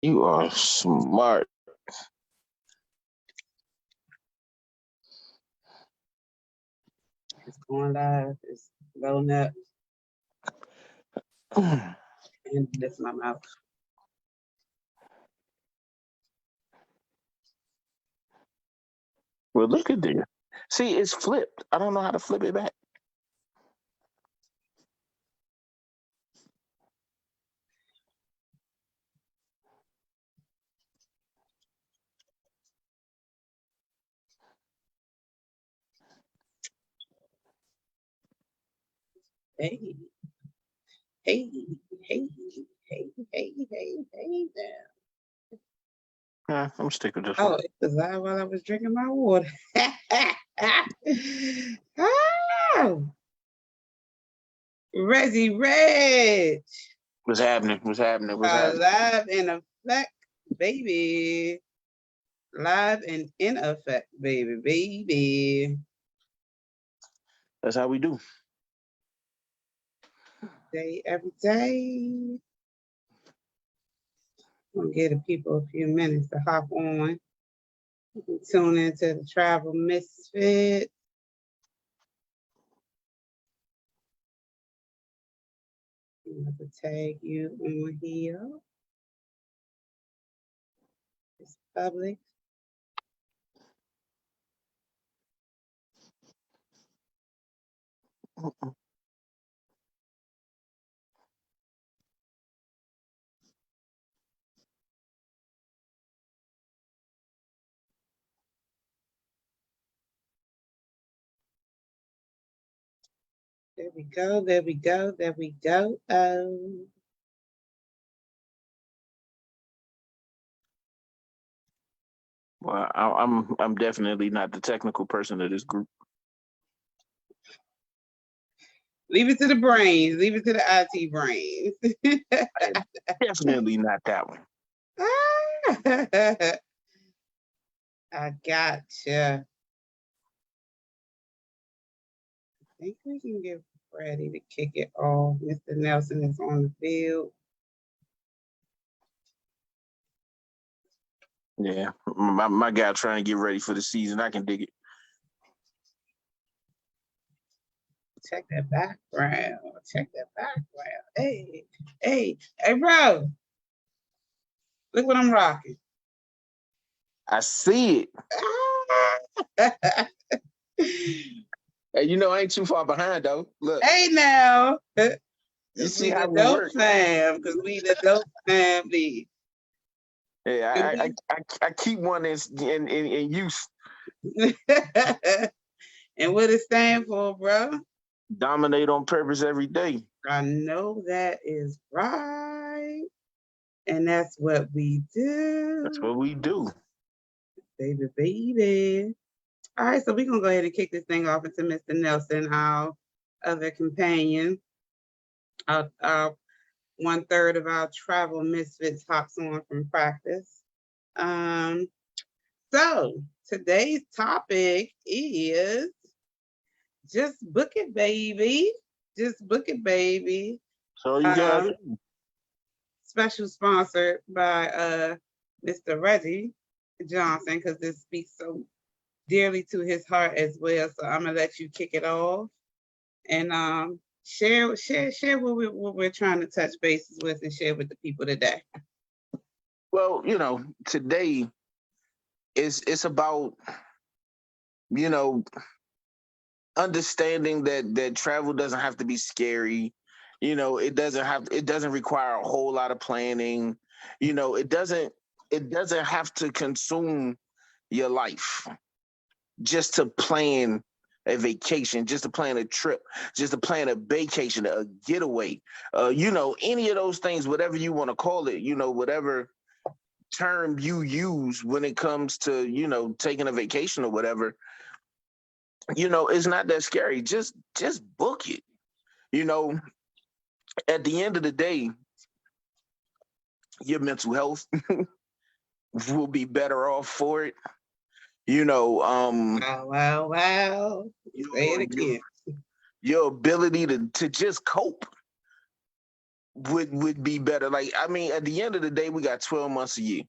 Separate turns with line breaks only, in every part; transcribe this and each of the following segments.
You are smart.
It's going live. It's loading up. And that's my mouth.
Well, look at there. See, it's flipped. I don't know how to flip it back.
Hey, hey, hey, hey, hey, hey, hey there.
I'm stick with this one.
Oh, it was live while I was drinking my water. Oh, Reggie Reg.
What's happening? What's happening? What's happening?
Live in effect, baby. Live and in effect, baby, baby.
That's how we do.
Day every day. Gonna give the people a few minutes to hop on. You can tune into the Travel Misfits. I'm going to tag you on here. It's public. There we go. There we go. There we go.
Well, I'm definitely not the technical person of this group.
Leave it to the brains. Leave it to the IT brains.
Definitely not that one.
I gotcha. I think we can get ready to kick it off. Mr. Nelson is on the field.
Yeah, my guy trying to get ready for the season. I can dig it.
Check that background. Check that background. Hey, hey, hey, bro. Look what I'm rocking.
I see it. Hey, I ain't too far behind though. Look,
Hey now.
you see
We
how
the
we
dope
work.
fam, because we the dope family.
Yeah, I keep one in use.
And what it stand for, bro?
Dominate on purpose every day.
I know that is right. And that's what we
That's
do.
what we do.
Baby, baby. All right, so we're going to go ahead and kick this thing off into Mr. Nelson, our other companion. Our 1/3 of our travel misfits hops on from practice. So today's topic is just book it, baby. Just book it, baby.
So you got
Special sponsored by Mr. Reggie Johnson, because this speaks so dearly to his heart as well. So I'm gonna let you kick it off and share what we're trying to touch bases with and share with the people today.
well, today it's about you know understanding that travel doesn't have to be scary. It doesn't require a whole lot of planning. It doesn't have to consume your life just to plan a vacation, just to plan a trip, just to plan a vacation, a getaway. Any of those things, whatever you want to call it, whatever term you use when it comes to, taking a vacation or whatever, it's not that scary. Just book it. You know, at the end of the day, your mental health will be better off for it.
Wow, wow, wow. Say it
your,
again.
your ability to just cope would be better. Like, I mean, at the end of the day, we got 12 months a year.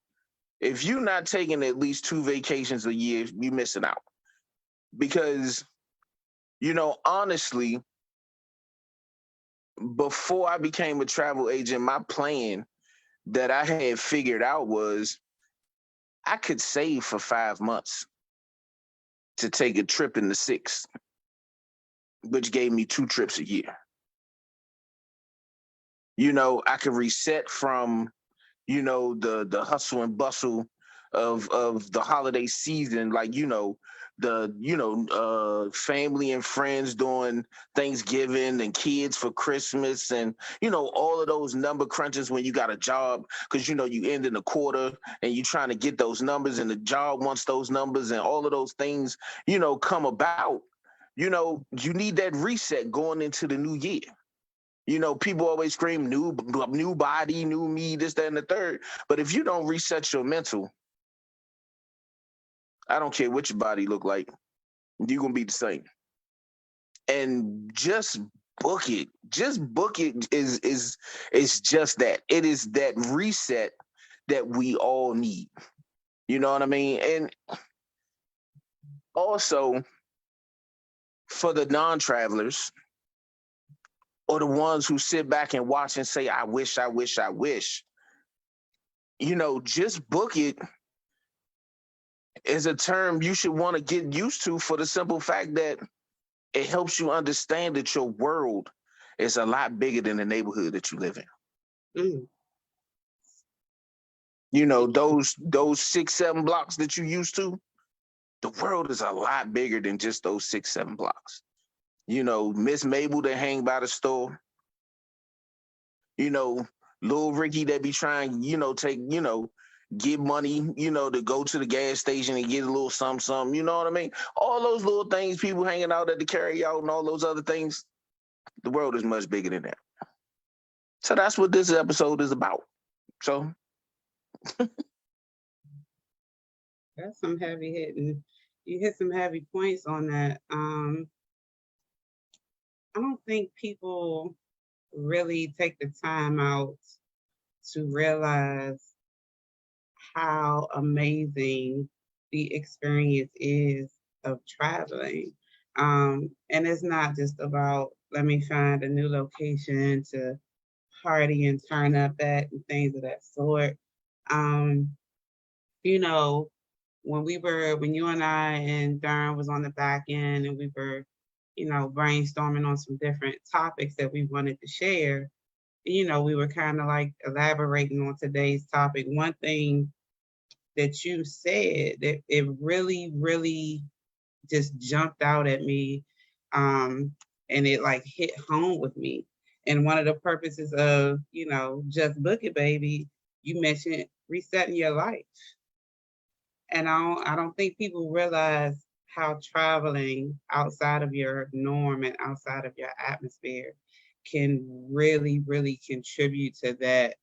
If you're not taking at least 2 vacations a year, you're missing out. Because, honestly, before I became a travel agent, my plan that I had figured out was I could save for 5 months to take a trip in the six, which gave me 2 trips a year. I could reset from the hustle and bustle of the holiday season, like the family and friends doing Thanksgiving and kids for Christmas, and all of those number crunches when you got a job, because you end in a quarter and you trying to get those numbers and the job wants those numbers, and all of those things come about. You need that reset going into the new year. People always scream new body, new me, this, that, and the third. But if you don't reset your mental, I don't care what your body look like, you're gonna be the same. And just book it. Just book it is just that. It is that reset that we all need. You know what I mean? And also for the non-travelers, or the ones who sit back and watch and say, I wish, I wish, I wish. Just book it is a term you should want to get used to, for the simple fact that it helps you understand that your world is a lot bigger than the neighborhood that you live in.
Mm.
Those 6, 7 blocks that you used to, the world is a lot bigger than just those 6, 7 blocks. Miss Mabel that hang by the store, little Ricky that be trying, get money, to go to the gas station and get a little something, you know what I mean? All those little things, people hanging out at the carry out and all those other things, the world is much bigger than that. So that's what this episode is about. So
That's some heavy hitting. You hit some heavy points on that. I don't think people really take the time out to realize how amazing the experience is of traveling. And it's not just about, let me find a new location to party and turn up at and things of that sort. Um, you know, when you and I and Darren was on the back end and we were, brainstorming on some different topics that we wanted to share, we were kind of like elaborating on today's topic. One thing that you said that it really, really just jumped out at me, and it like hit home with me. And one of the purposes of, just book it, baby, you mentioned resetting your life. And I don't think people realize how traveling outside of your norm and outside of your atmosphere can really, really contribute to that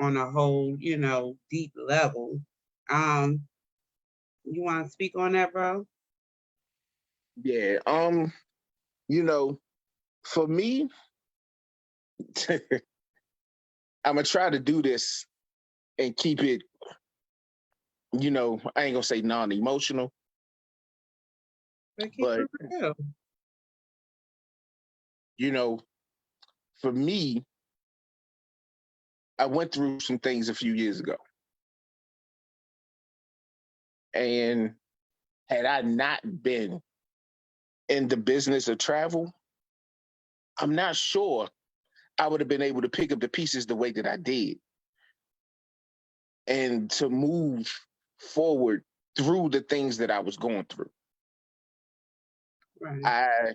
on a whole, deep level. Um, you want to speak on that, bro?
yeah, for me, I'm gonna try to do this and keep it, I ain't gonna say non-emotional,
But keep
but
it real.
you know, for me, I went through some things a few years ago. And had I not been in the business of travel, I'm not sure I would have been able to pick up the pieces the way that I did and to move forward through the things that I was going through.
Right.
I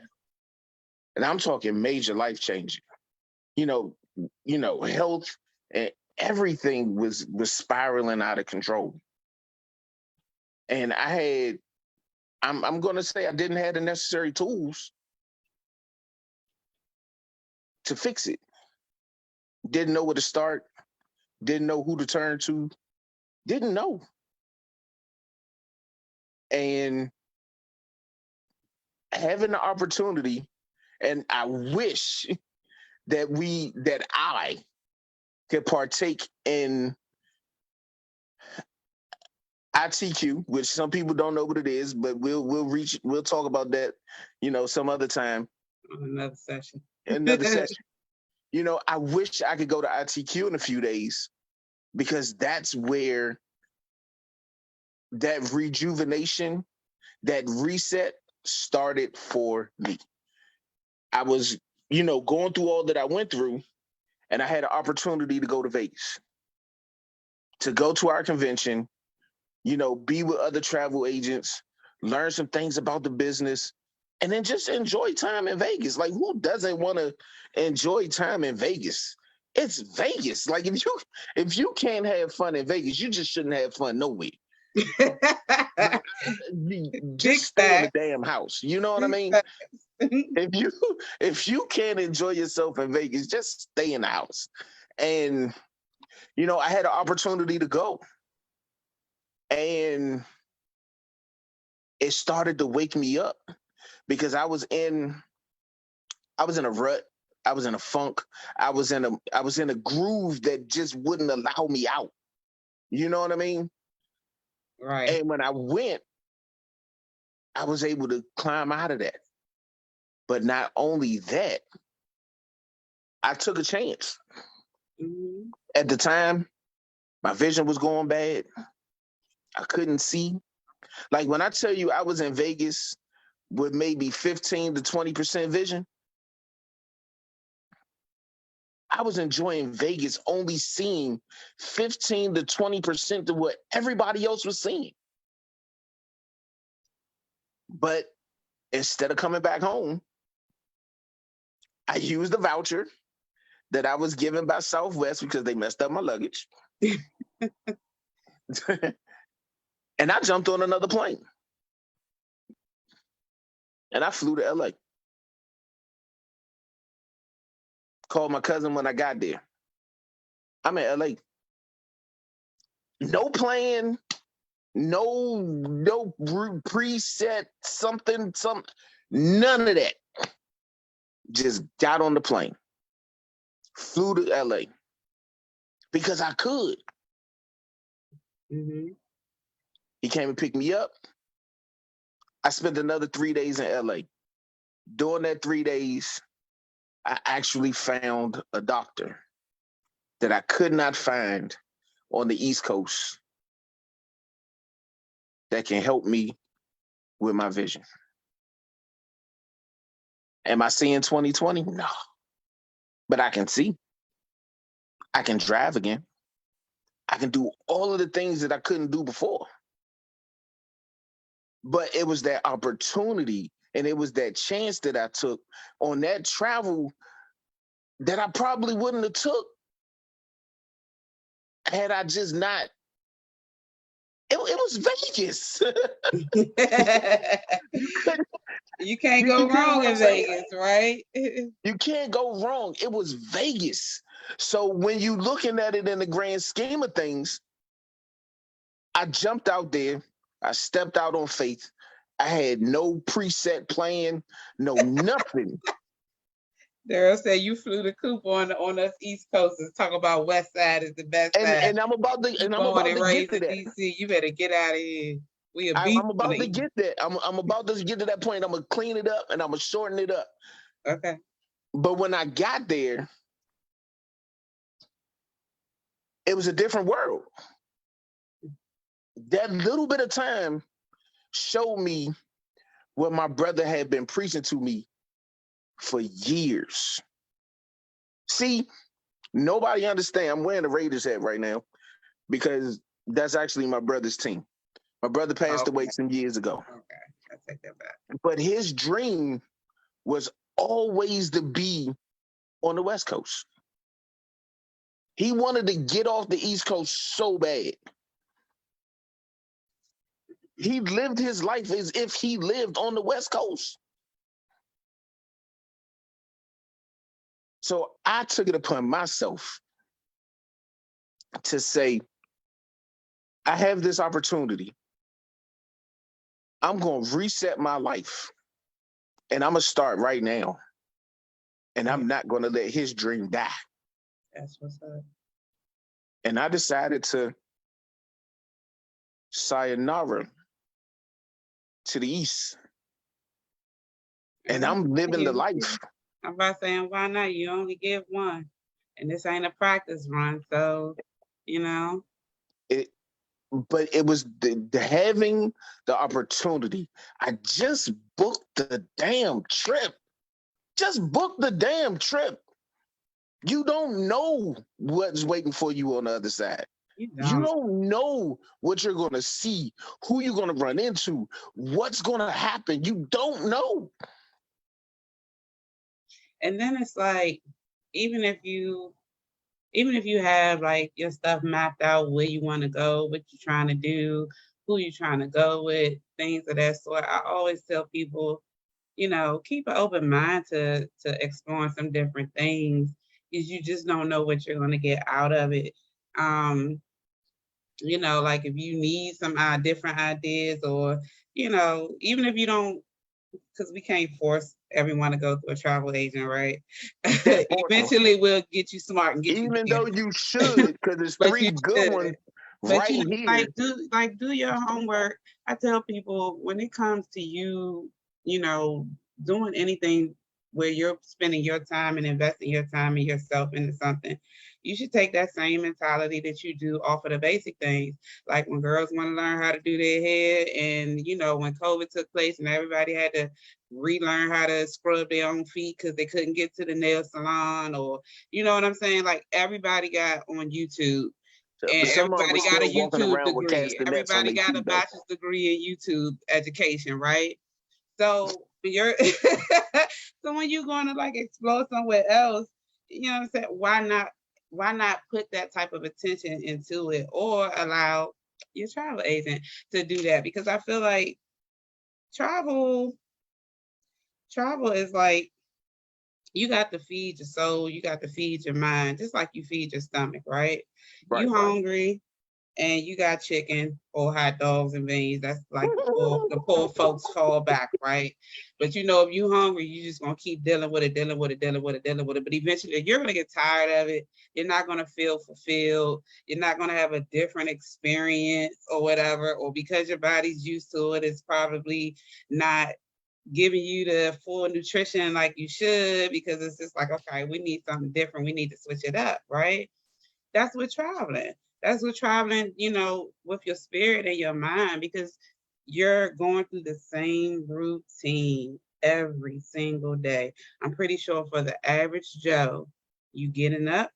and I'm talking major life changing. You know, health and everything was spiraling out of control. And I'm gonna say I didn't have the necessary tools to fix it. Didn't know where to start, didn't know who to turn to, didn't know. And having the opportunity, and I wish that could partake in ITQ, which some people don't know what it is, but we'll talk about that, some other time,
Another session.
another session. I wish I could go to ITQ in a few days because that's where that rejuvenation, that reset started for me. I was, going through all that I went through, and I had an opportunity to go to Vegas, to go to our convention, be with other travel agents, learn some things about the business, and then just enjoy time in Vegas. Like, who doesn't want to enjoy time in Vegas? It's Vegas. Like, if you can't have fun in Vegas, you just shouldn't have fun nowhere. Just stay in the damn house. You know what I mean? If you can't enjoy yourself in Vegas, just stay in the house. And I had an opportunity to go, and it started to wake me up because I was in a rut. I was in a funk. I was in a groove that just wouldn't allow me out. You know what I mean?
Right.
And when I went, I was able to climb out of that. But not only that, I took a chance.
Mm-hmm.
At the time, my vision was going bad. I couldn't see. Like, when I tell you I was in Vegas with maybe 15 to 20% vision, I was enjoying Vegas only seeing 15 to 20% of what everybody else was seeing. But instead of coming back home, I used the voucher that I was given by Southwest because they messed up my luggage. And I jumped on another plane. And I flew to LA. Called my cousin when I got there. I'm in LA. No plan, no preset, something, none of that. Just got on the plane. Flew to LA. Because I could.
Mm-hmm.
He came and picked me up. I spent another 3 days in LA. During that 3 days, I actually found a doctor that I could not find on the East Coast that can help me with my vision. Am I seeing 2020? No. But I can see. I can drive again. I can do all of the things that I couldn't do before. But it was that opportunity and it was that chance that I took on that travel that I probably wouldn't have took had I just not. It was Vegas.
You can't go wrong in Vegas, right?
You can't go wrong. It was Vegas. So when you looking at it in the grand scheme of things, I jumped out there. I stepped out on faith. I had no preset plan, no nothing.
Daryl said you flew the coop on us East Coasters. Talk about West Side is the best side.
And I'm about to get to that.
DC, you better get out of here.
I'm about to get there. I'm about to get to that point. I'm gonna clean it up and I'm gonna shorten it up.
Okay.
But when I got there, it was a different world. That little bit of time showed me what my brother had been preaching to me for years. See, nobody understands. I'm wearing a Raiders hat right now because that's actually my brother's team. My brother passed away some years ago.
Okay, I take that back.
But his dream was always to be on the West Coast. He wanted to get off the East Coast so bad. He lived his life as if he lived on the West Coast. So I took it upon myself to say, I have this opportunity. I'm going to reset my life. And I'm going to start right now. And I'm not going to let his dream die.
That's what's up.
And I decided to sayonara to the east. And
And
I'm living the life.
I'm about saying, why not? You only get one, and this ain't a practice run, so you know.
It, but it was the having the opportunity. I just booked the damn trip. Just book the damn trip. You don't know what's waiting for you on the other side.
You
You
don't.
don't know what you're going to see, who you're going to run into, what's going to happen. You don't know.
And then it's like, even if you have like your stuff mapped out, where you want to go, what you're trying to do, who you're trying to go with, things of that sort, I always tell people, keep an open mind to exploring some different things, because you just don't know what you're going to get out of it. Like if you need some different ideas, or even if you don't, because we can't force everyone to go through a travel agent, right? Eventually we'll get you smart and get you
Even
there.
though you should, because there's
But
three
you
good
should.
ones
But
right here.
do your homework. I tell people, when it comes to you, doing anything where you're spending your time and investing your time and yourself into something, you should take that same mentality that you do off of the basic things. Like when girls want to learn how to do their hair, and when COVID took place and everybody had to relearn how to scrub their own feet because they couldn't get to the nail salon, or you know what I'm saying? Like everybody got on YouTube,
But
and
some of them are
everybody got a
still walking
YouTube
around with
degree.
castanets on
Everybody
their
got a
feet, though.
bachelor's degree in YouTube education, right? So you're so when you're going to like explore somewhere else, you know what I'm saying? Why not put that type of attention into it, or allow your travel agent to do that? Because I feel like travel travel is like, you got to feed your soul, you got to feed your mind, just like you feed your stomach, right?
Right.
You hungry and you got chicken or hot dogs and beans. That's like the poor folks fall back, right? But if you hungry, you just gonna keep dealing with it, dealing with it, dealing with it, dealing with it. But eventually you're gonna get tired of it. You're not gonna feel fulfilled. You're not gonna have a different experience or whatever, or because your body's used to it, it's probably not giving you the full nutrition like you should, because it's just like, okay, we need something different. We need to switch it up, right? That's what traveling. That's what traveling, with your spirit and your mind, because you're going through the same routine every single day. I'm pretty sure for the average Joe, you getting up,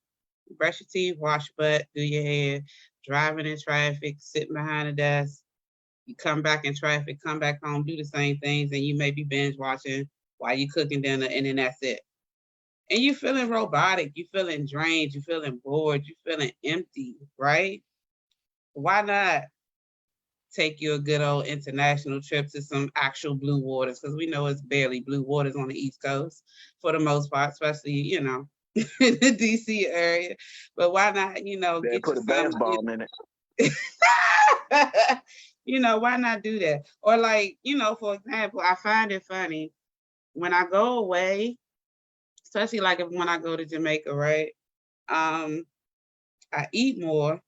brush your teeth, wash your butt, do your hair, driving in traffic, sitting behind a desk, you come back in traffic, come back home, do the same things, and you may be binge watching while you cooking dinner, and then that's it. And you feeling robotic, you feeling drained, you feeling bored, you feeling empty, right? Why not take you a good old international trip to some actual blue waters? Because we know it's barely blue waters on the East Coast for the most part, especially, in the DC area. But why not,
They
get
put
you
a
some,
bath bomb in it.
why not do that? Or like, for example, I find it funny when I go away, especially like when I go to Jamaica, right? Um, I eat more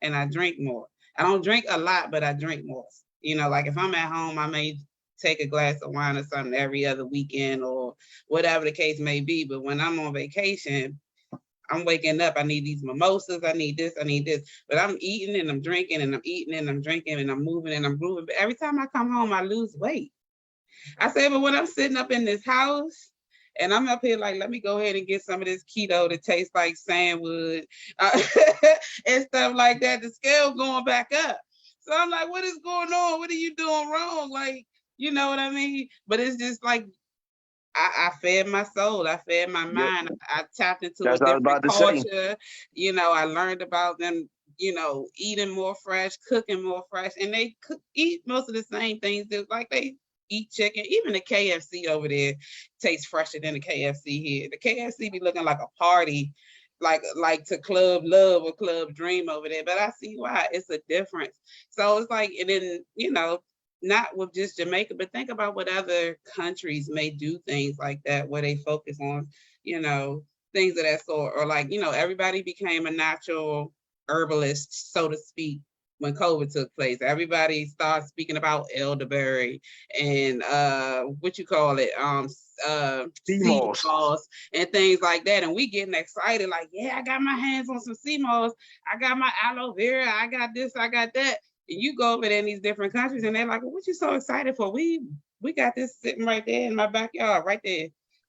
and I drink more. I don't drink a lot, but I drink more. Like if I'm at home, I may take a glass of wine or something every other weekend, or whatever the case may be. But when I'm on vacation, I'm waking up, I need these mimosas, I need this, I need this. But I'm eating and I'm drinking and I'm eating and I'm drinking and I'm moving and I'm grooving. But every time I come home, I lose weight. I say, but when I'm sitting up in this house and I'm up here like, let me go ahead and get some of this keto that tastes like sandwood, uh, and stuff like that, the scale going back up. So I'm like, what is going on? What are you doing wrong? Like, you know what I mean? But it's just like, I fed my soul. I fed my
Yep.
mind. I tapped into a
That's what I was
different
about to say.
culture. I learned about them, eating more fresh, cooking more fresh. And they eat most of the same things that, like, they eat chicken. Even the KFC over there tastes fresher than the KFC here. The KFC be looking like a party, like to Club Love or Club Dream over there. But I see why. It's a difference. So it's like, and then, not with just Jamaica, but think about what other countries may do things like that, where they focus on, things of that sort. Or like, everybody became a natural herbalists, so to speak, when COVID took place. Everybody started speaking about elderberry and what you call it, sea
moss.
moss and things like that. And we getting excited, like, yeah, I got my hands on some sea moss. I got my aloe vera. I got this. I got that. And you go over there in these different countries, and they're like, well, what you so excited for? We got this sitting right there in my backyard, right there.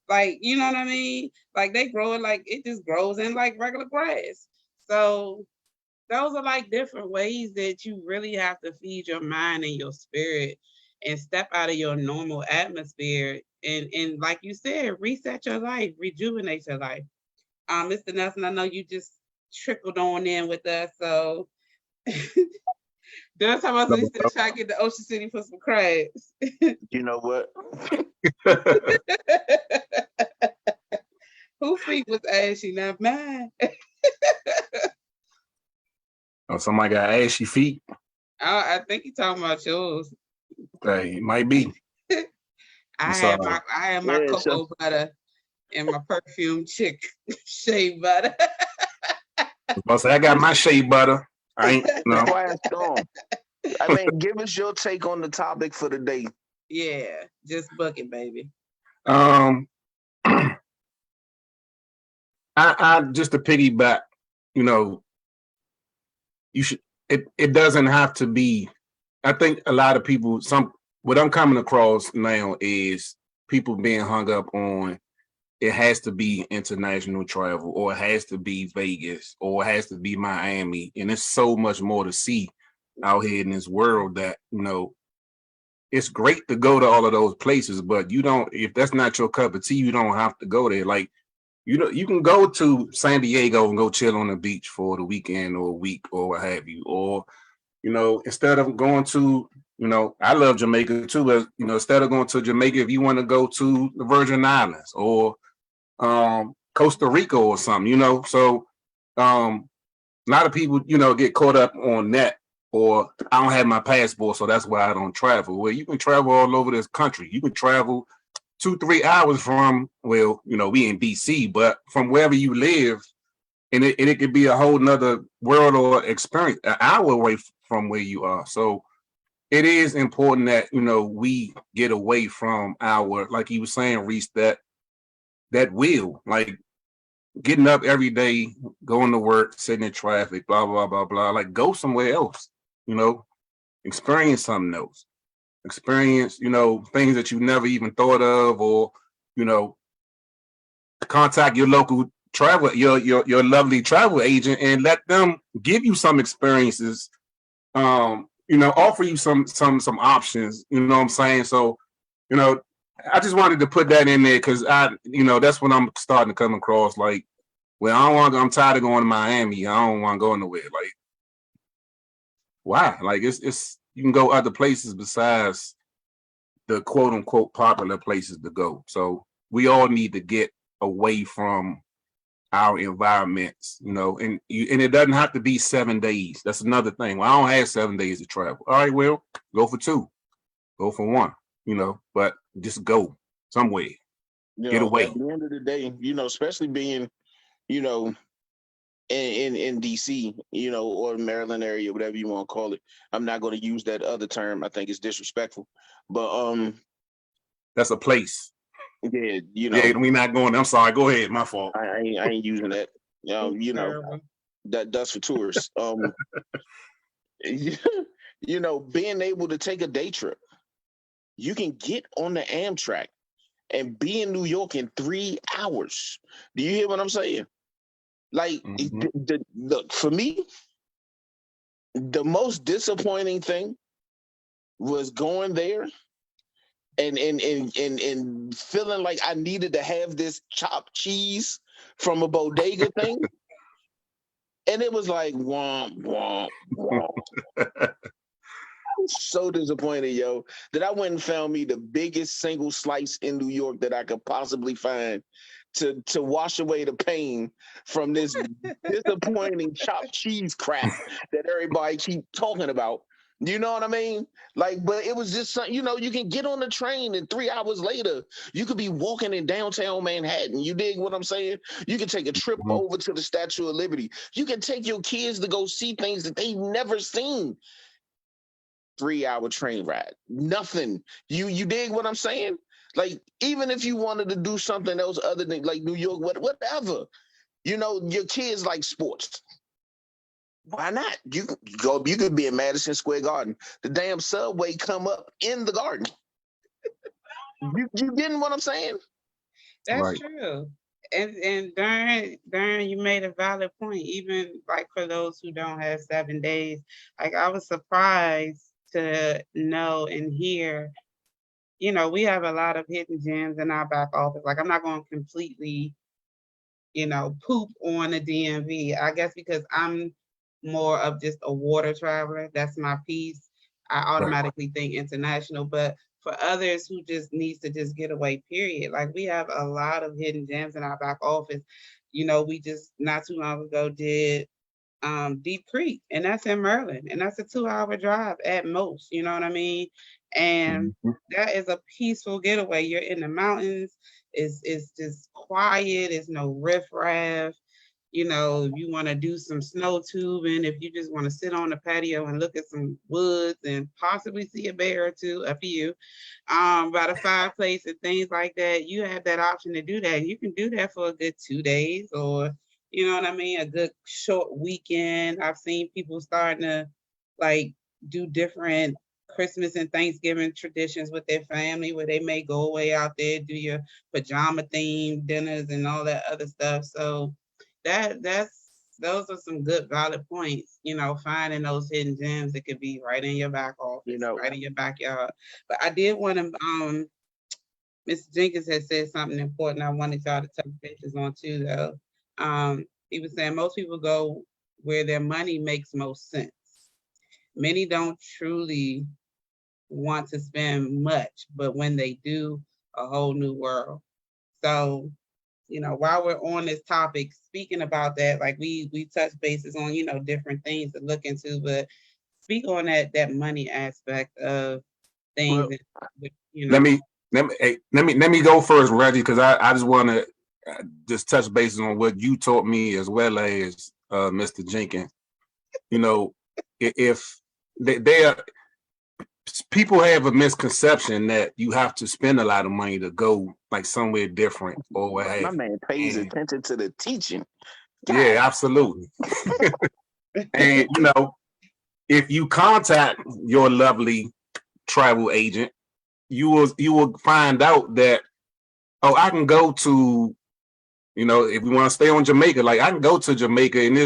Like, you know what I mean? Like they grow it like it just grows in like regular grass. So those are like different ways that you really have to feed your mind and your spirit and step out of your normal atmosphere and like you said, reset your life, rejuvenate your life. Mr. Nelson, I know you just trickled on in with us, so there's time I was still trying to get to Ocean City for some crabs.
You know what?
Who feet was ashy, not mine.
Oh, somebody got ashy feet.
I think you're talking about yours.
Hey, it might be.
I had my cocoa butter and my perfume chick shea butter.
I got my shea butter. I ain't no.
I mean, give us your take on the topic for the day.
Yeah, just book it, baby.
I just to piggyback, you know, you should. It doesn't have to be. I think a lot of people. What I'm coming across now is people being hung up on. It has to be international travel, or it has to be Vegas, or it has to be Miami, and there's so much more to see out here in this world that it's great to go to all of those places, but you don't. If that's not your cup of tea, you don't have to go there. Like you can go to San Diego and go chill on the beach for the weekend or a week or what have you, or instead of going to I love Jamaica too, but instead of going to Jamaica, if you want to go to the Virgin Islands or Costa Rica or something, so a lot of people get caught up on that, or I don't have my passport, so that's why I don't travel. Well, you can travel all over this country. You can travel 2-3 hours from, we in DC, but from wherever you live, and it could be a whole nother world or experience an hour away from where you are. So it is important that we get away from our, like you were saying, Reese, that wheel, like getting up every day, going to work, sitting in traffic, blah blah blah blah. Like go somewhere else, experience something else, experience things that you never even thought of, or contact your local travel, your lovely travel agent, and let them give you some experiences. Offer you some options. You know what I'm saying? So, I just wanted to put that in there because that's what I'm starting to come across. Like, well, I'm tired of going to Miami. I don't want to go nowhere. Like, why? Like, it's you can go other places besides the quote unquote popular places to go. So we all need to get away from our environments, and it doesn't have to be 7 days. That's another thing. Well, I don't have 7 days to travel. All right, well, go for 2, go for 1, but just go somewhere, get away.
At the end of the day, especially being, in DC, or Maryland area, whatever you want to call it. I'm not going to use that other term. I think it's disrespectful, but
that's a place.
Yeah,
Yeah, we not going. I'm sorry. Go ahead. My fault.
I ain't using that. That's for tourists. Being able to take a day trip, you can get on the Amtrak and be in New York in 3 hours. Do you hear what I'm saying? Like, look, for me, the most disappointing thing was going there and feeling like I needed to have this chopped cheese from a bodega thing. And it was like, womp, womp, womp. I'm so disappointed, yo, that I went and found me the biggest single slice in New York that I could possibly find to wash away the pain from this disappointing chopped cheese crap that everybody keep talking about. You know what I mean? Like, but it was just something, you can get on the train and 3 hours later, you could be walking in downtown Manhattan. You dig what I'm saying? You can take a trip
Mhm.
over to the Statue of Liberty. You can take your kids to go see things that they've never seen. 3 hour train ride. Nothing. You dig what I'm saying? Like, even if you wanted to do something else other than like New York, whatever, your kids like sports. Why not? You could be in Madison Square Garden. The damn subway come up in the garden. You getting what I'm saying?
That's
Right.
true. And Darren, you made a valid point. Even like for those who don't have 7 days, like I was surprised to know and hear. We have a lot of hidden gems in our back office. Like I'm not going to completely, poop on the DMV. I guess because I'm more of just a water traveler. That's my piece. I
Right.
automatically think international, but for others who just needs to just get away, period. Like we have a lot of hidden gems in our back office. We just not too long ago did Deep Creek, and that's in Maryland, and that's a 2 hour drive at most. You know what I mean? And
Mhm.
that is a peaceful getaway. You're in the mountains. It's just quiet. It's no riffraff. If you want to do some snow tubing, if you just want to sit on the patio and look at some woods and possibly see a bear or two, up to you, by the fireplace and things like that, you have that option to do that. You can do that for a good 2 days, or you know what I mean, a good short weekend. I've seen people starting to like do different Christmas and Thanksgiving traditions with their family, where they may go away out there, do your pajama themed dinners and all that other stuff. So that's those are some good valid points. Finding those hidden gems that could be right in your back
You
office,
know,
right in your backyard. But I did want to Mr. Jenkins had said something important I wanted y'all to touch bases on too, though. He was saying most people go where their money makes most sense. Many don't truly want to spend much, but when they do, a whole new world. So, while we're on this topic, speaking about that, like we touch bases on, different things to look into, but speak on that money aspect of things,
well,
and,
Let me let me go first, Reggie, because I just want to just touch bases on what you taught me as well as Mr. Jenkins. If they are people have a misconception that you have to spend a lot of money to go like somewhere different or what
my
have you.
man pays
And
attention to the teaching. God,
yeah, absolutely. And if you contact your lovely travel agent, you will find out that, oh, I can go to, if we want to stay on Jamaica, like I can go to Jamaica and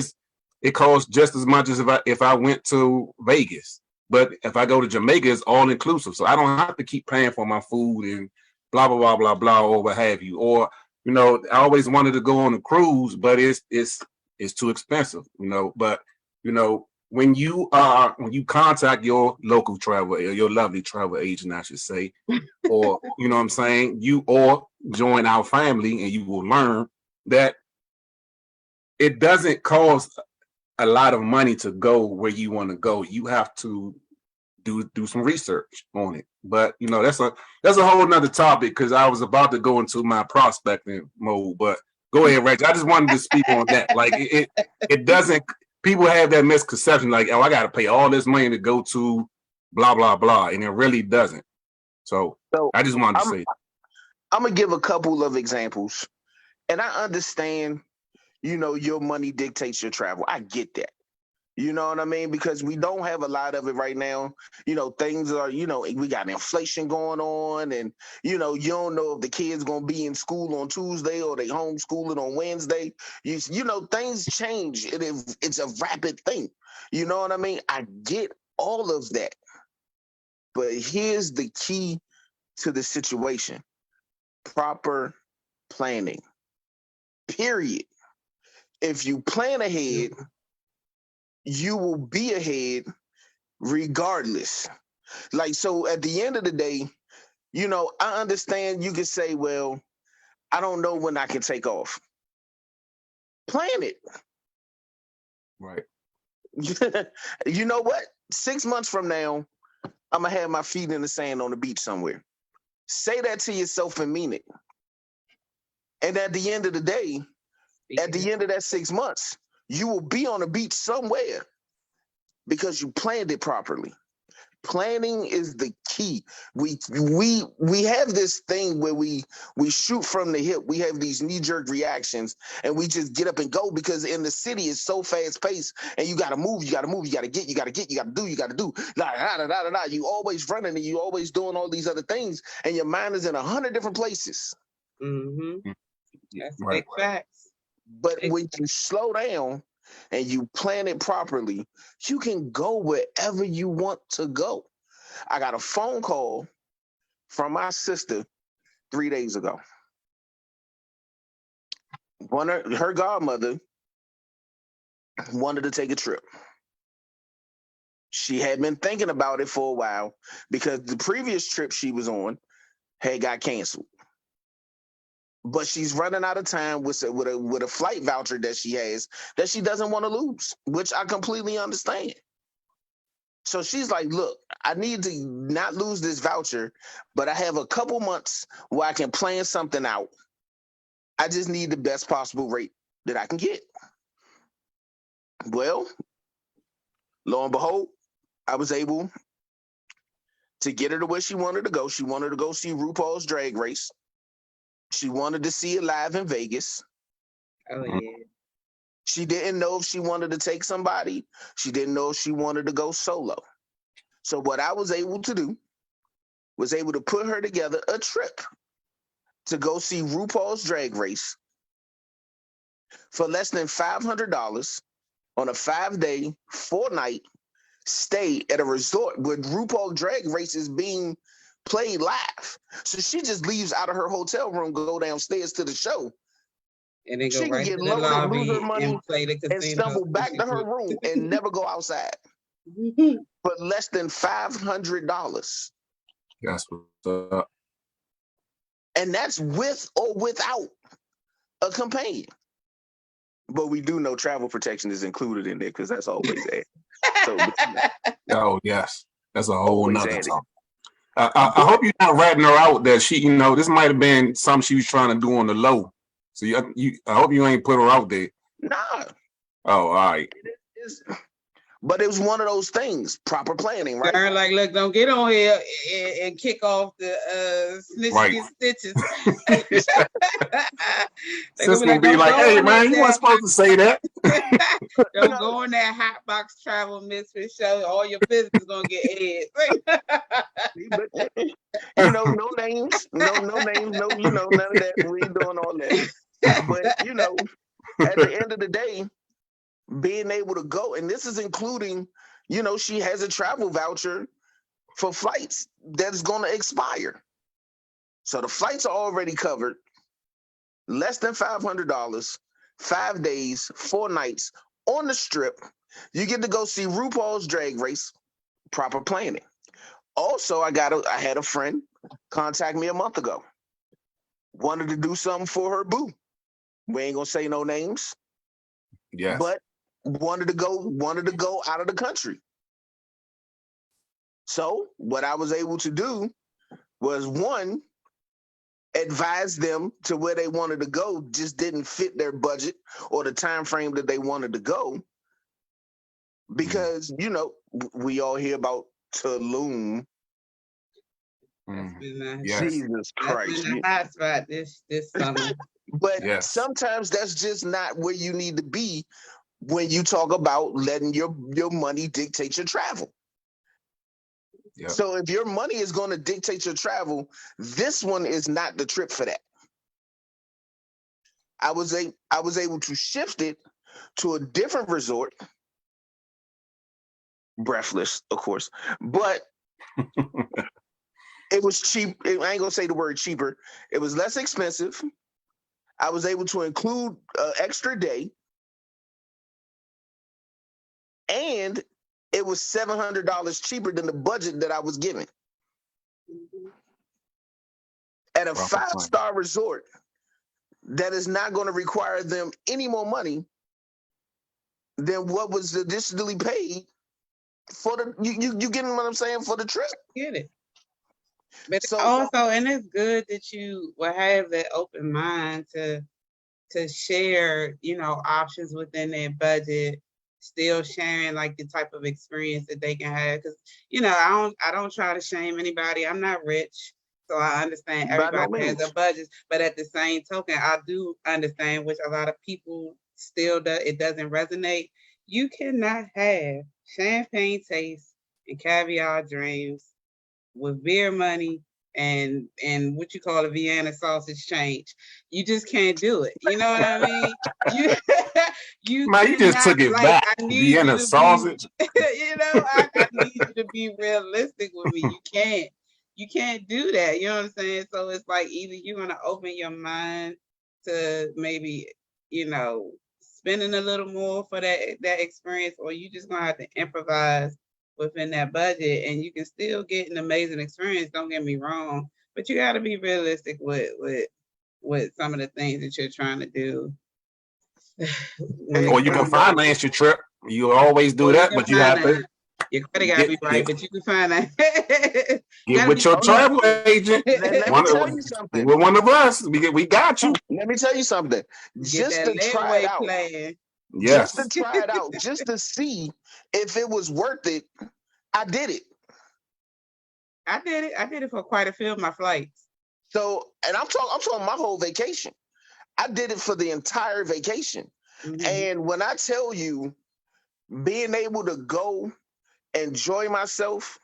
it costs just as much as if I went to Vegas. But if I go to Jamaica, it's all inclusive. So I don't have to keep paying for my food and blah blah blah blah blah or what have you. Or, I always wanted to go on a cruise, but it's too expensive, But when you contact your local travel, your lovely travel agent, I should say, or what I'm saying, or join our family, and you will learn that it doesn't cost a lot of money to go where you want to go. You have to do some research on it. But that's a whole nother topic, because I was about to go into my prospecting mode. But go ahead, Reg. I just wanted to speak on that. Like it doesn't. People have that misconception, like, oh, I got to pay all this money to go to blah blah blah, and it really doesn't. So
so
I just wanted to
I'm
say,
I'm gonna give a couple of examples, and I understand. Your money dictates your travel. I get that. You know what I mean? Because we don't have a lot of it right now. Things are, we got inflation going on, and you don't know if the kids gonna be in school on Tuesday or they homeschooling on Wednesday. Things change. It's a rapid thing. You know what I mean? I get all of that. But here's the key to the situation: proper planning. Period. If you plan ahead, you will be ahead regardless. Like, so at the end of the day, I understand you can say, well, I don't know when I can take off. Plan it.
right.
You know what? 6 months from now, I'm gonna have my feet in the sand on the beach somewhere. Say that to yourself and mean it. And at the end of the day, at the end of that 6 months, you will be on a beach somewhere because you planned it properly. Planning is the key. We have this thing where we shoot from the hip. We have these knee-jerk reactions and we just get up and go because in the city it's so fast-paced and you gotta move, you gotta get, you gotta do. You always running and you always doing all these other things and your mind is in 100 different places.
Mm-hmm. That's
Right.
big facts.
But when you slow down and you plan it properly, you can go wherever you want to go. I got a phone call from my sister 3 days ago. Her godmother wanted to take a trip. She had been thinking about it for a while because the previous trip she was on had got canceled. But she's running out of time with a flight voucher that she has that she doesn't want to lose, which I completely understand. So she's like, look, I need to not lose this voucher, but I have a couple months where I can plan something out. I just need the best possible rate that I can get. Well, lo and behold, I was able to get her to where she wanted to go. She wanted to go see RuPaul's Drag Race. She wanted to see it live in Vegas.
Oh yeah.
She didn't know if she wanted to take somebody. She didn't know if she wanted to go solo. So what I was able to do was able to put her together a trip to go see RuPaul's Drag Race for less than $500 on a 5-day, 4-night stay at a resort where RuPaul Drag Race is being played live. So she just leaves out of her hotel room, go downstairs to the show.
And then
She
go
can
right
get
to the
loaded, lose her
lobby
money,
and play the casino.
and stumble back to her room and never go outside for less than $500.
That's what's up.
And that's with or without a companion. But we do know travel protection is included in there because that's always added. So,
Oh yes, that's a whole
always
nother
added.
topic. I hope you're not ratting her out that she, this might have been something she was trying to do on the low. So I hope you ain't put her out there.
Nah.
Oh, all right.
But it was one of those things, proper planning, right?
They're like, look, don't get on here and kick off the snitches
Right.
get stitches.
Sis gonna be like, hey man, you weren't supposed to say that.
Don't go on that hot box travel misfit show. All your business gonna get aired.
No names, no names, no, none of that. We ain't doing all that. But at the end of the day, being able to go, and this is including, she has a travel voucher for flights that's going to expire. So the flights are already covered, less than $500, 5 days, 4 nights on the strip. You get to go see RuPaul's Drag Race, proper planning. Also, I had a friend contact me a month ago. Wanted to do something for her boo. We ain't gonna say no names.
Yes.
But wanted to go out of the country. So what I was able to do was, one, advise them to where they wanted to go, just didn't fit their budget or the time frame that they wanted to go. Because, we all hear about Tulum.
Yes.
Jesus Christ.
That's been a hot spot this summer.
But sometimes that's just not where you need to be when you talk about letting your money dictate your travel. Yep. So if your money is going to dictate your travel, this one is not the trip for that. I was able to shift it to a different resort. Breathless, of course, but it was cheap. I ain't gonna say the word cheaper. It was less expensive. I was able to include an extra day, and it was $700 cheaper than the budget that I was given. At a 5-star resort that is not going to require them any more money than what was additionally paid for the you getting what I'm saying for the trip.
Get it. But
So
also, and it's good that you will have that open mind to share, options within their budget, still sharing like the type of experience that they can have. Because I don't try to shame anybody. I'm not rich, so I understand
by no
everybody has a
means.
budget. But at the same token, I do understand, which a lot of people still it doesn't resonate. You cannot have champagne taste and caviar dreams with beer money and what you call a Vienna sausage change. You just can't do it. You know what I mean? You you
Man, you just
cannot,
took it
like,
back.
I need you
Vienna
to be
sausage.
I need you to be realistic with me. You can't do that. You know what I'm saying? So it's like either you're gonna open your mind to maybe, spending a little more for that experience, or you just gonna have to improvise within that budget, and you can still get an amazing experience. Don't get me wrong, but you got to be realistic with some of the things that you're trying to do.
Or you can finance your trip. You always do that, but you have to
your credit got to be right, but you can find that.
get with your travel agent.
Let me tell you something.
With one of us, we got you.
Let me tell you something.
Get
Just
that
to try it
layaway
out.
plan.
Just to
Yes.
try it out, just to see if it was worth it. I did it.
I did it for quite a few of my flights.
So, and I'm talking my whole vacation. I did it for the entire vacation.
Mhm.
And when I tell you, being able to go enjoy myself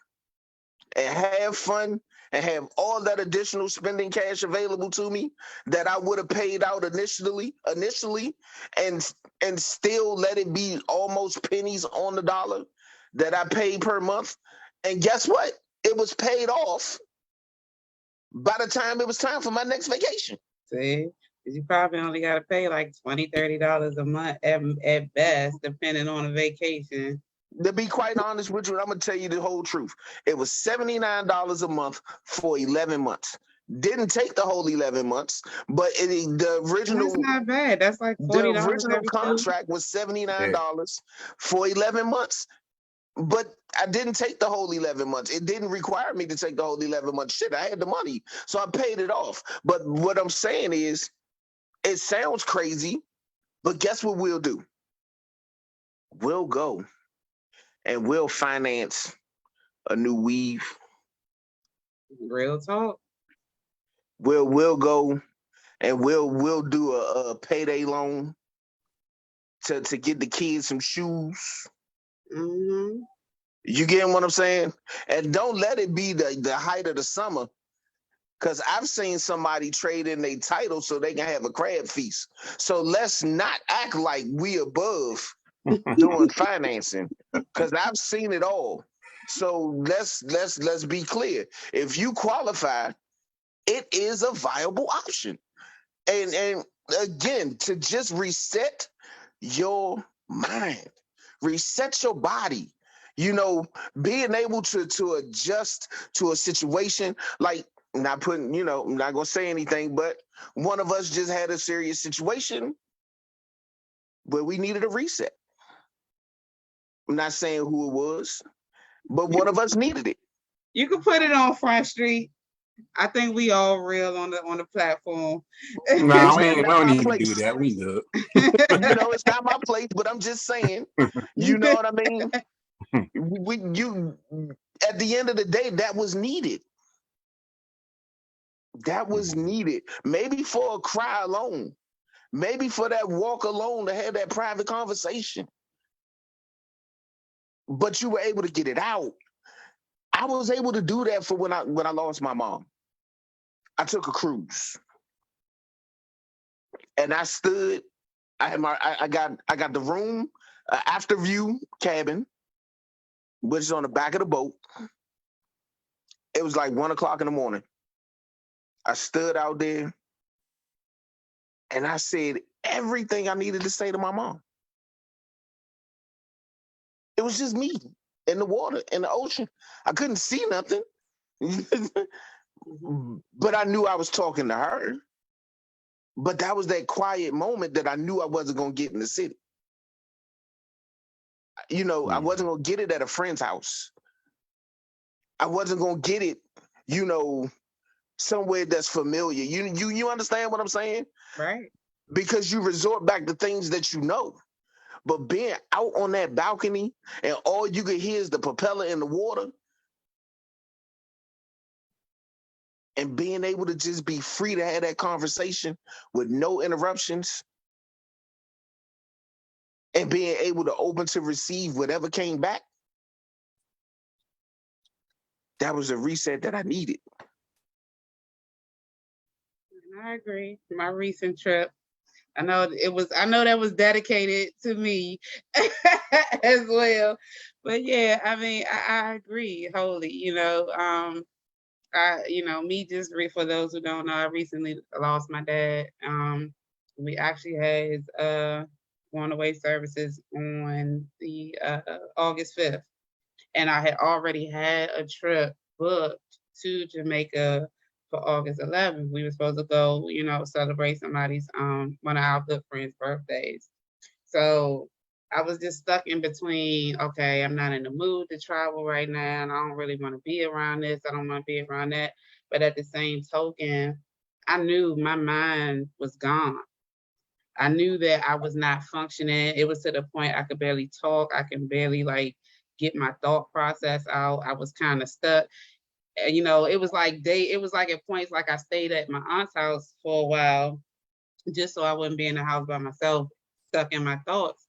and have fun and have all that additional spending cash available to me that I would have paid out initially, and still let it be almost pennies on the dollar that I paid per month. And guess what? It was paid off by the time it was time for my next vacation.
See, 'cause you probably only got to pay like $20-$30 a month at best, depending on the vacation.
To be quite honest with you, I'm gonna tell you the whole truth. It was $79 a month for 11 months. Didn't take the whole 11 months, but the original
That's not bad. That's like $40 every 2
contract was $79 for 11 months. But I didn't take the whole 11 months. It didn't require me to take the whole 11 months. Shit, I had the money, so I paid it off. But what I'm saying is, it sounds crazy, but guess what we'll do? We'll go and we'll finance a new weave.
Real talk.
We'll go and we'll do a payday loan to get the kids some shoes.
Mm-hmm.
You get what I'm saying? And don't let it be the height of the summer, because I've seen somebody trade in their title so they can have a crab feast. So let's not act like we above doing financing, because I've seen it all. So let's be clear. If you qualify, it is a viable option. And again, to just reset your mind, reset your body. Being able to adjust to a situation, like, not putting, I'm not gonna say anything, but one of us just had a serious situation where we needed a reset. I'm not saying who it was, but one of us needed it.
You can put it on Front Street. I think we all real on the platform.
No, we
It's not
don't
my
need to
place.
do that. We good.
It's not my place, but I'm just saying, you know what I mean? At the end of the day, that was needed. That was needed. Maybe for a cry alone. Maybe for that walk alone to have that private conversation. But you were able to get it out. I was able to do that for when I lost my mom. I took a cruise. And I stood. I got the room, after view cabin, which is on the back of the boat. It was like 1:00 in the morning. I stood out there and I said everything I needed to say to my mom. It was just me in the water, in the ocean. I couldn't see nothing, but I knew I was talking to her. But that was that quiet moment that I knew I wasn't going to get in the city. I wasn't gonna get it at a friend's house. I wasn't gonna get it, you know, somewhere that's familiar. You understand what I'm saying?
Right.
Because you resort back to things that you know. But being out on that balcony and all you can hear is the propeller in the water and being able to just be free to have that conversation with no interruptions and being able to open to receive whatever came back, that was a reset that I needed.
I agree. My recent trip, I know that was dedicated to me as well. But yeah, I mean, I agree wholly. Me just for those who don't know, I recently lost my dad. We actually had his going away services on the August 5th, and I had already had a trip booked to Jamaica for August 11th. We were supposed to go, celebrate somebody's one of our good friends' birthdays. So I was just stuck in between, okay, I'm not in the mood to travel right now, and I don't really want to be around this. I don't want to be around that. But at the same token, I knew my mind was gone. I knew that I was not functioning. It was to the point I could barely talk. I can barely get my thought process out. I was kind of stuck. And, it was like at points like I stayed at my aunt's house for a while just so I wouldn't be in the house by myself, stuck in my thoughts.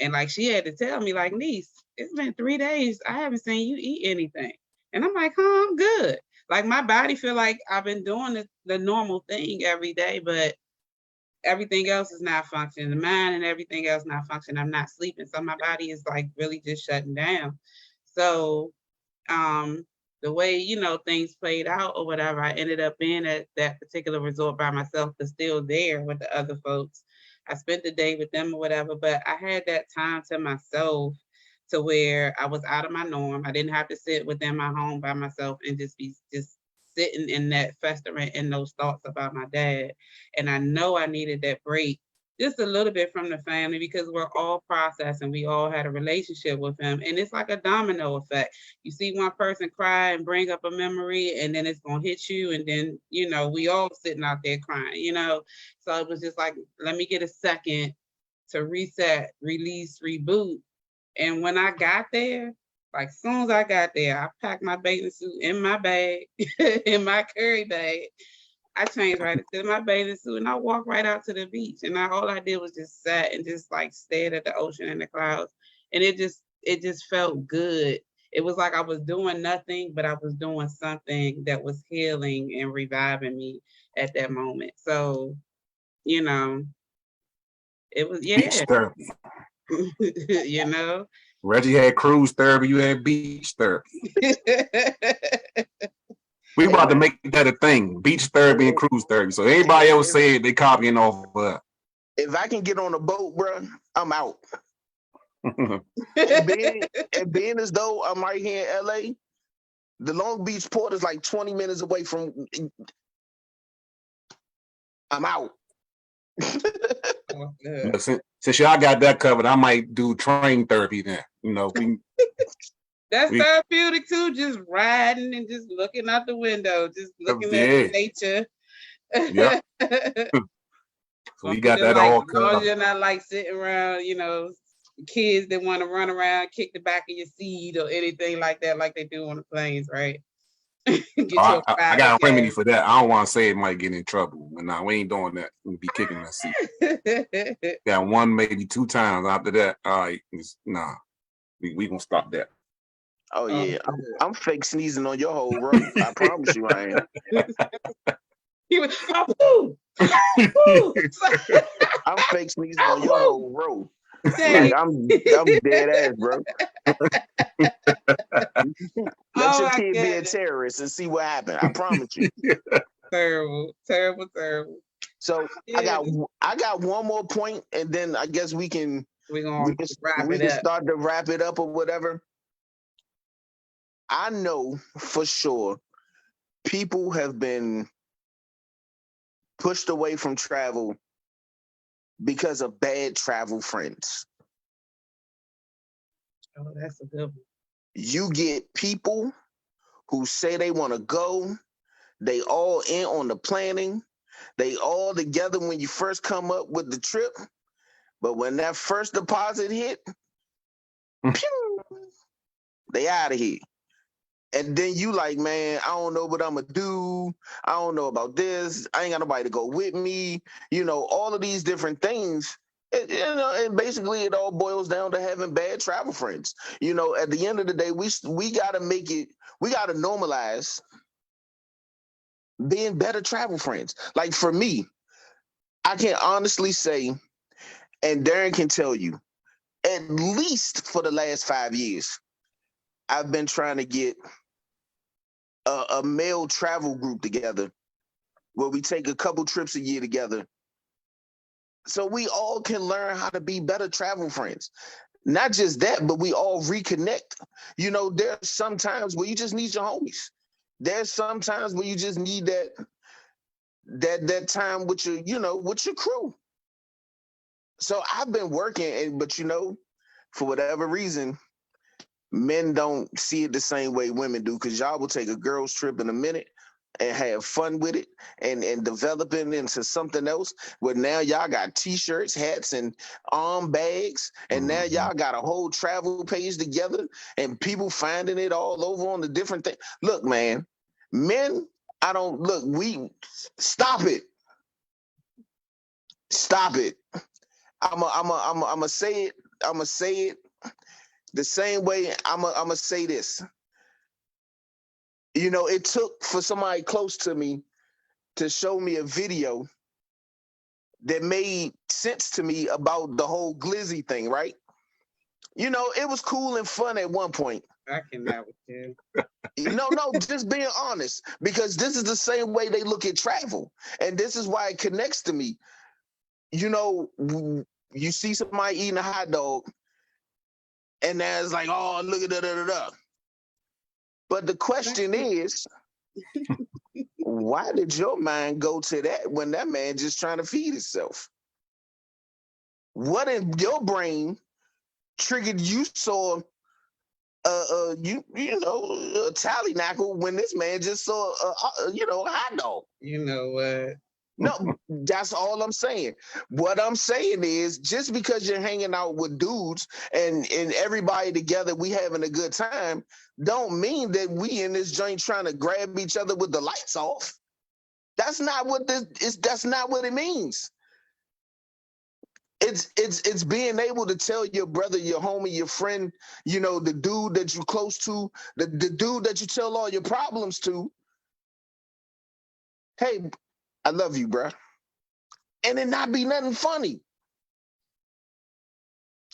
And she had to tell me, niece, it's been 3 days. I haven't seen you eat anything. And I'm like, I'm good. My body feel like I've been doing the normal thing every day, but everything else is not functioning. The mind and everything else not functioning. I'm not sleeping. So my body is really just shutting down. So the way, things played out or whatever, I ended up being at that particular resort by myself, but still there with the other folks. I spent the day with them or whatever, but I had that time to myself to where I was out of my norm. I didn't have to sit within my home by myself and just be sitting in that festering in those thoughts about my dad. And I know I needed that break just a little bit from the family because we're all processing. We all had a relationship with him. And it's like a domino effect. You see one person cry and bring up a memory, and then it's going to hit you. And then, we all sitting out there crying, So it was just like, let me get a second to reset, release, reboot. And when I got there, as soon as I got there, I packed my bathing suit in my bag, in my carry bag. I changed right into my bathing suit and I walked right out to the beach. And all I did was just sat and just stared at the ocean and the clouds. And it just felt good. It was like I was doing nothing, but I was doing something that was healing and reviving me at that moment. So, it was,
Beach therapy.
you
Reggie had cruise therapy, you had beach therapy. We about to make that a thing, beach therapy and cruise therapy. So anybody else say they copying off of us.
If I can get on a boat, bro, I'm out. and being as though I'm right here in LA, the Long Beach port is 20 minutes away from. I'm out.
Since y'all got that covered, I might do train therapy then.
That's therapeutic too, just riding and just looking out the window, just looking at nature.
Yeah. So we got that all covered.
You're not sitting around, kids that want to run around, kick the back of your seat or anything like that, like they do on the planes, right?
I got a remedy for that. I don't want to say it might get in trouble. But nah, we ain't doing that. We'll be kicking that seat. Got one, maybe 2 times. After that, all right, we gonna stop that.
Oh yeah, I'm fake sneezing on your whole row. I promise you, I am.
He was,
I'm fake sneezing on your whole row. I'm dead ass, bro. Let your kid be a terrorist and see what happens. I promise you.
Terrible.
So I got one more point, and then I guess we can start to wrap it up or whatever. I know for sure people have been pushed away from travel because of bad travel friends.
Oh, that's a good one.
You get people who say they want to go. They all in on the planning. They all together when you first come up with the trip. But when that first deposit hit, pew, they out of here. And then you like, man, I don't know what I'm gonna do. I don't know about this. I ain't got nobody to go with me. You know, all of these different things. And basically it all boils down to having bad travel friends. You know, at the end of the day, we gotta make it. We gotta normalize being better travel friends. Like for me, I can honestly say, and Darren can tell you, at least for the last 5 years, I've been trying to get a male travel group together where we take a couple trips a year together so we all can learn how to be better travel friends. Not just that, but we all reconnect. You know, there's some times where you just need your homies. There's some times where you just need that time with your, with your crew. So I've been working, but for whatever reason, men don't see it the same way women do, because y'all will take a girl's trip in a minute and have fun with it and develop it into something else. Where now y'all got t-shirts, hats, and arm bags, and now y'all got a whole travel page together and people finding it all over on the different things. Look, man, men, we stop it. Stop it. I'm a say it. I'm gonna say it the same way. I'm gonna say this. You know, it took for somebody close to me to show me a video that made sense to me about the whole glizzy thing, right? You know, it was cool and fun at one point.
I cannot with you.
No, just being honest, because this is the same way they look at travel, and this is why it connects to me. You know, you see somebody eating a hot dog, and there's like, oh, look at da. But the question is, why did your mind go to that when that man just trying to feed himself? What in your brain triggered you saw a tally knackle when this man just saw a hot dog?
You know what?
No, that's all I'm saying. What I'm saying is, just because you're hanging out with dudes and everybody together, we having a good time, don't mean that we in this joint trying to grab each other with the lights off. That's not what this is. That's not what it means. It's being able to tell your brother, your homie, your friend, the dude that you're close to, the dude that you tell all your problems to, hey, I love you, bro. And it not be nothing funny.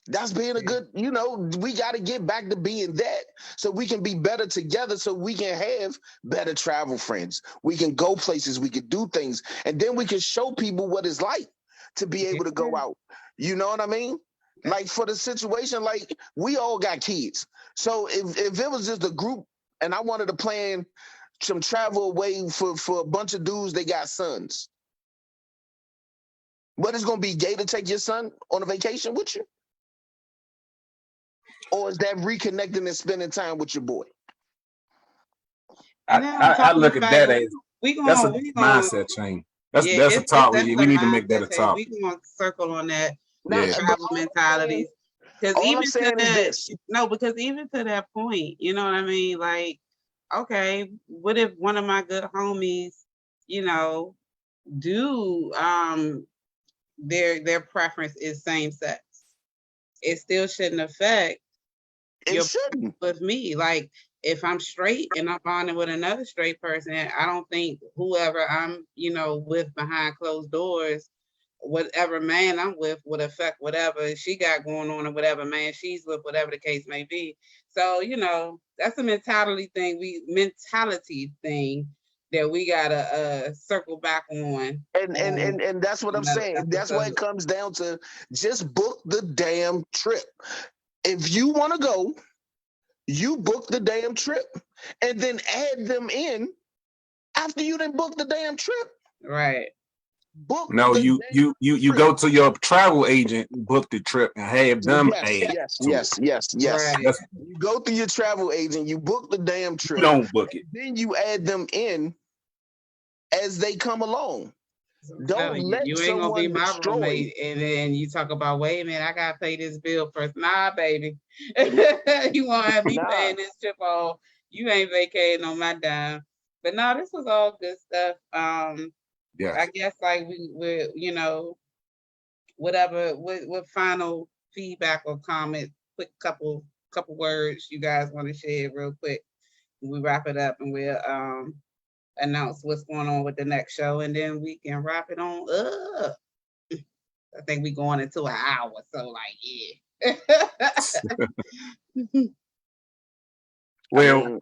That's being a good, we got to get back to being that so we can be better together, so we can have better travel friends. We can go places, we can do things, and then we can show people what it's like to be able to go out. You know what I mean? Like for the situation, like we all got kids. So if it was just a group and I wanted to plan some travel away for a bunch of dudes that got sons, what is going to be gay to take your son on a vacation with you? Or is that reconnecting and spending time with your boy?
I look at that as that's a mindset change. That's a talk. We need to make that a talk.
We gonna circle on that. Travel mentalities. Because even to that point, you know what I mean? Like, okay, what if one of my good homies, do their preference is same sex? It still shouldn't affect with me. Like, if I'm straight and I'm bonding with another straight person, I don't think whoever I'm, with behind closed doors, whatever man I'm with would affect whatever she got going on or whatever man she's with, whatever the case may be. So, that's a mentality thing that we gotta circle back on.
And that's what I'm saying. That's why it comes down to just book the damn trip. If you want to go, you book the damn trip and then add them in after you done book the damn trip.
Right.
Book
No,
the
you
trip.
go to your travel agent, book the trip, and have them
Yes,
add
yes,
to it.
yes, yes, yes.
Right.
That's,
You go through your travel agent, you book the damn
you
trip,
don't book it.
then you add them in as they come along.
So I'm
Don't
telling you,
let
you ain't gonna be
someone
my
destroy.
roommate, and then you talk about, wait a minute, I gotta pay this bill first. Nah, baby, you want to have me
Nah,
paying this trip off? You ain't vacating on my dime. But no, this was all good stuff. I
Yes.
guess like we whatever what final feedback or comment, quick couple words you guys want to share real quick. We wrap it up and we'll announce what's going on with the next show, and then we can wrap it on up. I think we going into an hour, so like yeah.
I
Well,
mean,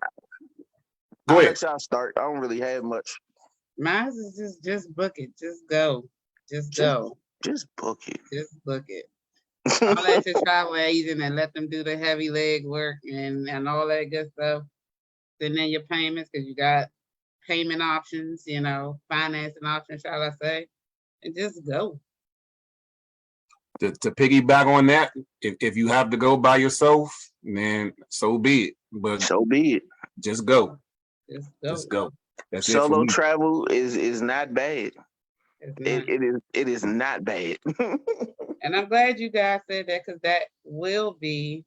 go
I'll
ahead.
let y'all start. I don't really have much.
Mine is just book it, just go, just
Just,
go,
just book it.
just book it. I'll let your travel agent and let them do the heavy leg work and all that good stuff. And then your payments, because you got payment options, financing options, shall I say, and just go.
To piggyback on that, if you have to go by yourself, then so be it. But
So be it.
just go.
Just
Just
go.
go. That's it for
Solo
me.
travel is not bad.
It's not.
It is not bad.
And I'm glad you guys said that, because that will be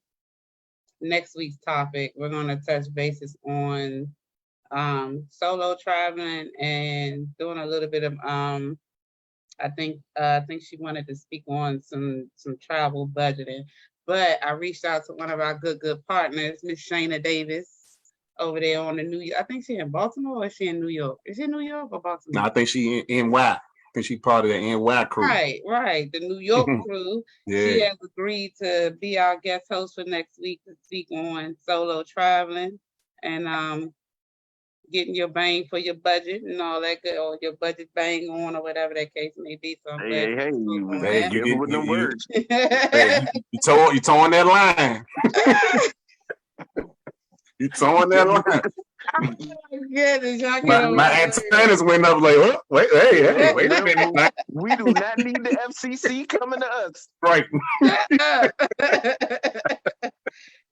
next week's topic. We're going to touch bases on solo traveling and doing a little bit of I think she wanted to speak on some travel budgeting. But I reached out to one of our good partners, Miss Shayna Davis, over there on the New York. I think she's in Baltimore, or is she in New York? Is she in New York or
Now
Baltimore?
I think she in NY. I think she part of the NY crew.
Right. The New York crew. She
Yeah.
has agreed to be our guest host for next week to speak on solo traveling and getting your bang for your budget and all that good, or your budget bang on, or whatever that case may be. So I'm glad
Hey,
you spoke
you
on
gotta
Hey,
be careful with them words.
hey,
that.
you towing that line. You towing that
Careful.
line.
Oh my goodness, y'all get on
My
my
antennas went up like, oh, wait, hey, wait a minute.
Remember, we do not need the FCC coming to us.
Right.
nerves.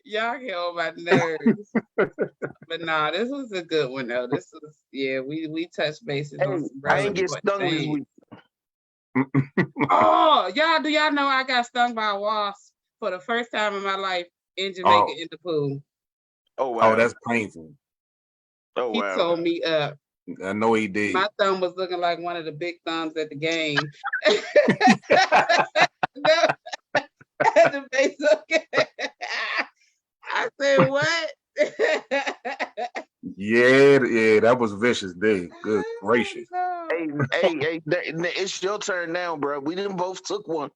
Y'all get on my nerves. But nah, this was a good one though. This was we touched bases
Hey,
on some
I
real
ain't get
important
stung this
things.
week.
Oh, do y'all know I got stung by a wasp for the first time in my life in Jamaica
Oh,
in the pool?
Oh wow.
that's painful.
Oh
He
wow.
told me
I know he did.
my thumb was looking like one of the big thumbs at the game. No, at the base of I said, what?
Yeah, that was vicious day. Good gracious.
Hey, it's your turn now, bro. We didn't both took one.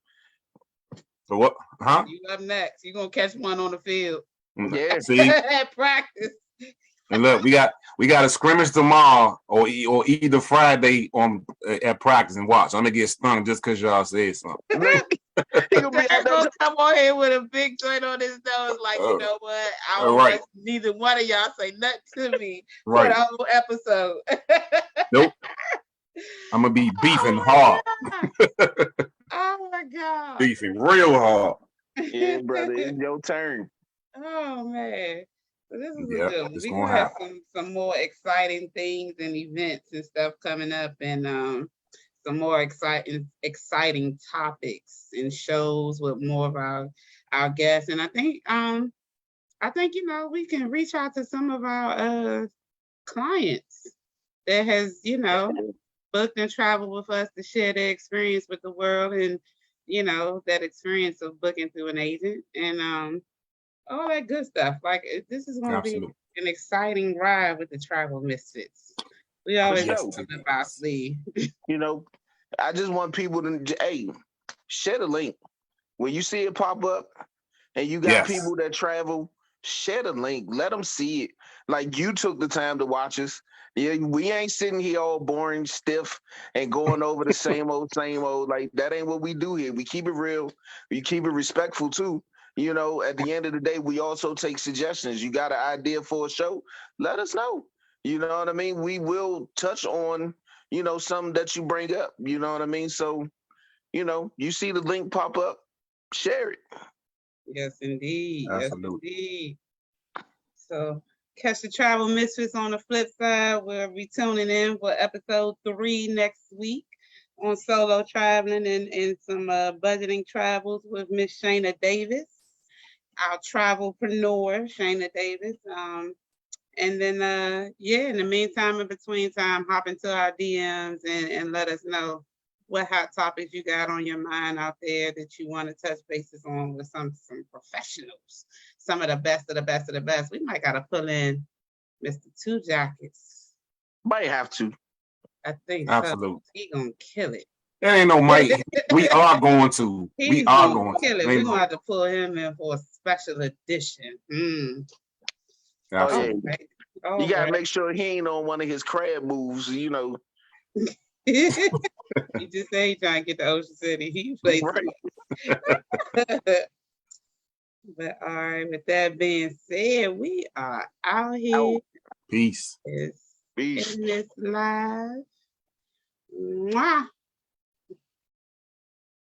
So what? Huh?
You up next. You gonna catch one on the field.
Yeah.
See,
At practice.
and look, we got a scrimmage tomorrow, or either Friday on at practice, and watch. I'm gonna get stung just because y'all said something.
He gonna be out there.
Gonna come on here with a big joint on his nose, like, you know what? I don't
Right.
want neither one of y'all say nothing to me for
Right.
the whole episode.
Nope. I'm gonna be beefing
Oh
hard.
Oh my God.
Beefing real hard.
Yeah, brother, it's your turn.
Oh man. So this is a
Yeah,
good one.
it's
We're
gonna
gonna have
happen.
some more exciting things and events and stuff coming up, and some more exciting topics and shows with more of our guests. And I think we can reach out to some of our clients that has booked and traveled with us to share their experience with the world, and that experience of booking through an agent, and all that good stuff. Like, this is going to be
Absolutely.
an exciting ride with the Travel Misfits. We always
sure.
have something up our sleeve.
You know, I just want people to share the link. When you see it pop up and you got
Yes.
people that travel, share the link. Let them see it. Like, you took the time to watch us. Yeah, we ain't sitting here all boring, stiff, and going over the same old. Like, that ain't what we do here. We keep it real. We keep it respectful too. At the end of the day, we also take suggestions. You got an idea for a show? Let us know. You know what I mean? We will touch on something that you bring up. You know what I mean? So, you see the link pop up, share it.
Yes, indeed. Yes,
Absolutely.
indeed. So catch the Travel Misfits on the flip side. We'll be tuning in for episode 3 next week on solo traveling and some budgeting travels with Miss Shayna Davis, our travelpreneur, Shayna Davis. And then, in the meantime, in between time, hop into our DMs and let us know what hot topics you got on your mind out there that you want to touch bases on with some professionals, some of the best of the best of the best. We might got to pull in Mr. Two Jackets.
Might have to.
I think
Absolutely.
so. He gonna kill it.
There ain't no Mike. We are going to.
He's gonna kill it. We're gonna have to pull him in for a special edition.
Absolutely.
Oh, yeah. You gotta make sure he ain't on one of his crab moves,
He just say he trying to get to Ocean City. He plays
right.
But all right, with that being said, we are out here.
Peace.
Peace.
In this live. Mwah.